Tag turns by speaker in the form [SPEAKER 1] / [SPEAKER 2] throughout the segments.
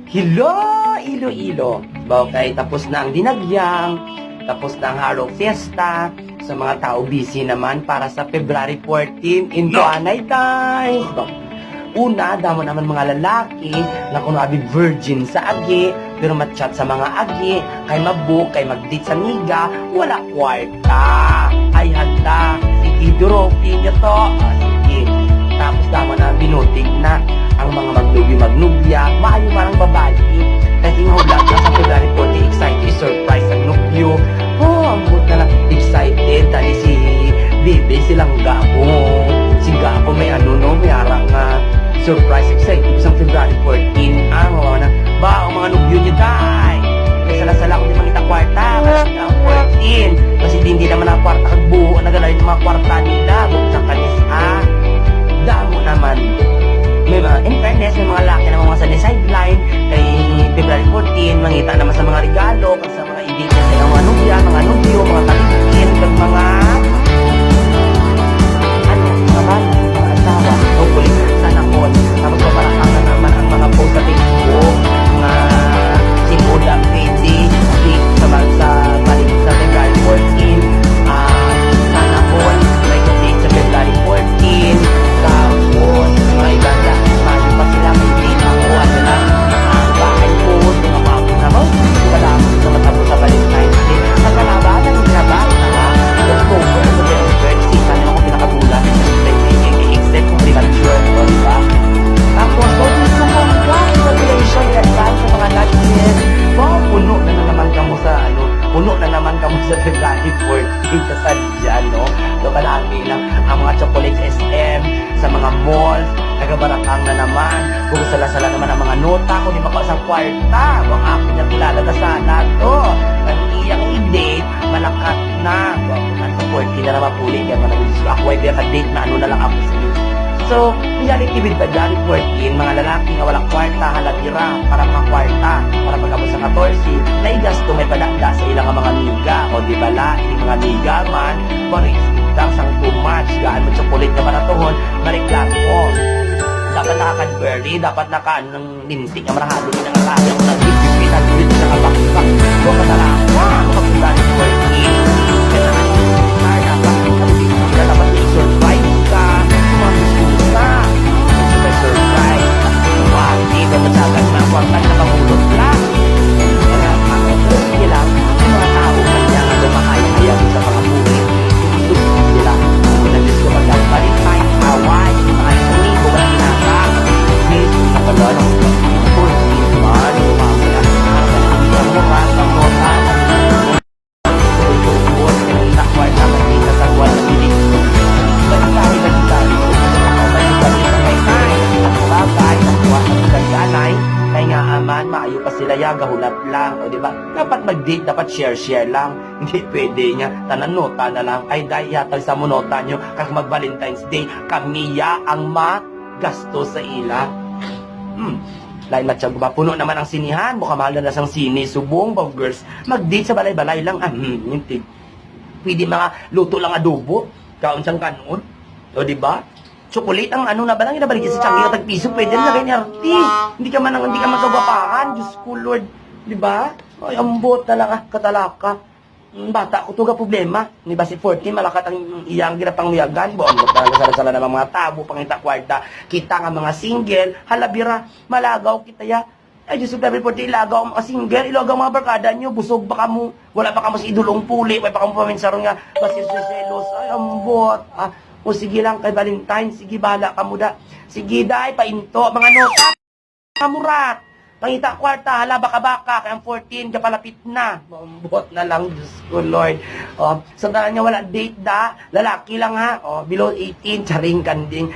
[SPEAKER 1] Hello, Iloilo. Okay, tapos na ang dinagyang, tapos na ang Haro Fiesta. Sa mga tao busy naman para sa February 14 in Anay, guys. Una, damo naman mga lalaki na kunabi virgin sa agi, pero matchat sa mga agi, kay mabuk, kay mag-date sa niga, wala kwarta. Ay handa, sige, durokin nyo to. Sige. Tapos damo na binutig na ang mga magnubya, maayo marang babae. Kasi nga hulag na sa February 14, excited, surprise ang nubyo. Oh, ang buot na lang, excited, dali si Bibi, silang gapo. Si gapo may may arang surprise, excited sa February 14. Mga na, ba, ang mga nubyo niya, day. Kaya sala-sala ko di mangita kwarta, kasi ang 14. Kasi hindi naman ang kwarta kagbuo, nagalay ng mga kwarta nila, buksan kanis, damo naman. May mga, in fairness, may mga laki na mga sa sideline kay February 14, mangita naman sa mga regalo, kasi sa mga idea sa mga nubya, mga nubyo, mga kalikin, kag mga mga asawa, hopefully, sana po. Tapos papalakang na naman ang mga post sa Facebook, mga sinuda, pwede, sa balik sa February 14, sana po, may kasi sa February 14, tapos, mga ibanda, mayo pa sila, may date ako, na, bahay po, tumapapos na mo, wala mo sa matapos sa Valentine's Day, sa kalabanan, October, November, sisa naman kung pinakagulat, except kung premature, diba? Tapos, congratulations in advance sa mga lashes. Wow, puno na naman kamo sa February 14 sa sadya, no? So, kalami lang ang mga chocolates SM, sa mga malls, nagabarakang na naman, kung sala-sala naman ang mga nota, kung di ba ka sa kwarta, ang akin na kilala ka sana to. Ang iyang i-date, malakat na. Sa 14 na naman puli, kaya managin ako ay ka-date na na lang ako sa iyo. So, reality with February 14, mga lalaki nga walang kwarta, halabira, para mga kwarta, para pagkabot sa 14, naigasto may padakda sa ilang mga miga, o di bala, ilang mga miga man, paris, lang sang too much, gaan mo chocolate na maratohon, mariklamo. Dapat nakaka-Cadbury, dapat ng lintik na marahalo din ang alaya mo ng bibibit at bibibit sa kabaksak. So, katalaka, February 14, kaya dapat i-surprise ka, mga may surprise. Wati, dapat na kwartan na pangulot lang. Kaya sige lang, yung mga tao kanya nga lumakaya-kaya sa mga buhay. Sila, kung nandis ko mag-Valentine, Hawaii, mga isang ko ba pinaka? Please, nakalon, kung man, umamula, ang mukha, ang mukha, maayo pa sila yaga, hulap lang, o diba? Dapat mag-date, dapat share-share lang. Hindi pwede nga, tanan nota na lang, ay dahil yatag sa monota nyo, kag mag-Valentine's Day, kamiya ang magasto sa ila. Lain matsyag ba? Puno naman ang sinihan, mukha mahal na sang sini, subong, girls, mag-date sa balay-balay lang, hindi. Pwede mga luto lang adobo, kaon siyang kanon, o diba? Chocolate ang na ba lang inabalik sa tiyanggi at piso, pwede na rin arti. Hindi ka magagapahan, Diyos ko Lord. Di ba? Ay, ambot na lang katalaka. Bata ko tuga problema. Di ba si 14, malakat ang iyang ginapang miyagan. Ambot na sala-sala ng mga tabo, pangita kwarta. Kita nga mga single, halabira, malagaw kita ya. Ay, Diyos ko, February 14, ilagaw ang mga single, ilagaw ang mga barkada nyo, busog pa ka mo, wala pa ka mo sa idulong puli, wala pa ka mo paminsarong nga, basir-selos, ay, ambot, o sige lang kay Valentine, sige bala ka muda. Sige day, painto, mga nota, kamurat. Pangita kwarta, hala baka-baka, kaya ang 14, kapalapit na. Mambot na lang, Diyos ko Lord. Sandalan niya wala date da, lalaki lang ha. Below 18, charing kanding.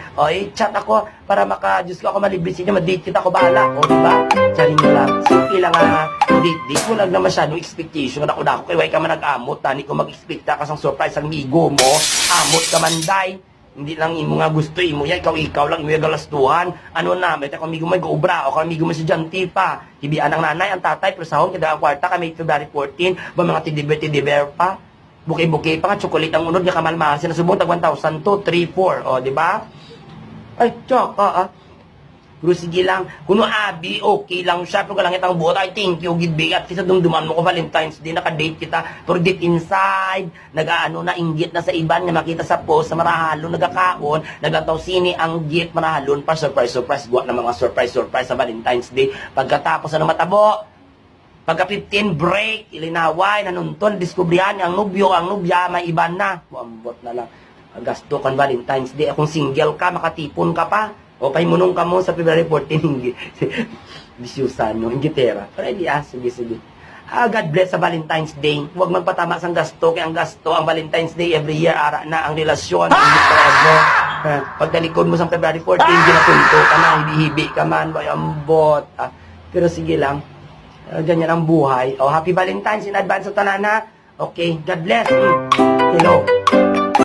[SPEAKER 1] Chat ako para Diyos ko ako malibrisin niya, ma-date kita ako bahala. Diba? Charing lang. Simple lang ha. Date mo lang na masyadong expectation. Ako kay way ka man nag-amot, tani ko mag-expecta ka sang surprise ang migo mo. Amot ka man, day. Hindi lang imo nga gusto, imo yan, ikaw lang, imo yung galastuhan. Ano na, may kung amigo mo gobra, o kung amigo mo si Janty pa. Hibian ang nanay, ang tatay, pero sahon, kada ang kwarta, kami February 14, ba mga tidiber pa. Buki-buki pa nga, chocolate ang unod, niya kamalmasin, nasubong tag 1,000 to, 3, 4, di ba? Ay, tsaka, Pero sige lang, kuno abi, okay lang siya. Pero kalangit ang buot, ay thank you, gidbigat. Kasi dumduman mo ko Valentine's Day, naka-date kita. Pero deep inside, nag-ano na, inggit na sa iban, na makita sa post, sa marahalon, nagkakaon, naglantaw sini ang gift marahalon, pa surprise, guwa na mga surprise sa Valentine's Day. Pagkatapos na matabo, pagka 15 break, ilinaway, nanuntun, diskubrihan ang nubyo, ang nubya, may iban na. Ambot na lang. Gasto kan Valentine's Day. Kung single ka, makatipon ka pa. O paimunong ka mo sa February 14, bisyusan no, ingitera. Pero hindi sige. God bless sa Valentine's Day. Huwag magpatama sa gasto, kaya ang gasto, ang Valentine's Day, every year, ara na ang relasyon, hindi forever. Pagdalikod mo sa February 14, ginapunto ka na, hibi ka man, bayambot. Pero sige lang, ganyan ang buhay. Happy Valentine's in advance sa tanana. Okay, God bless. Hello.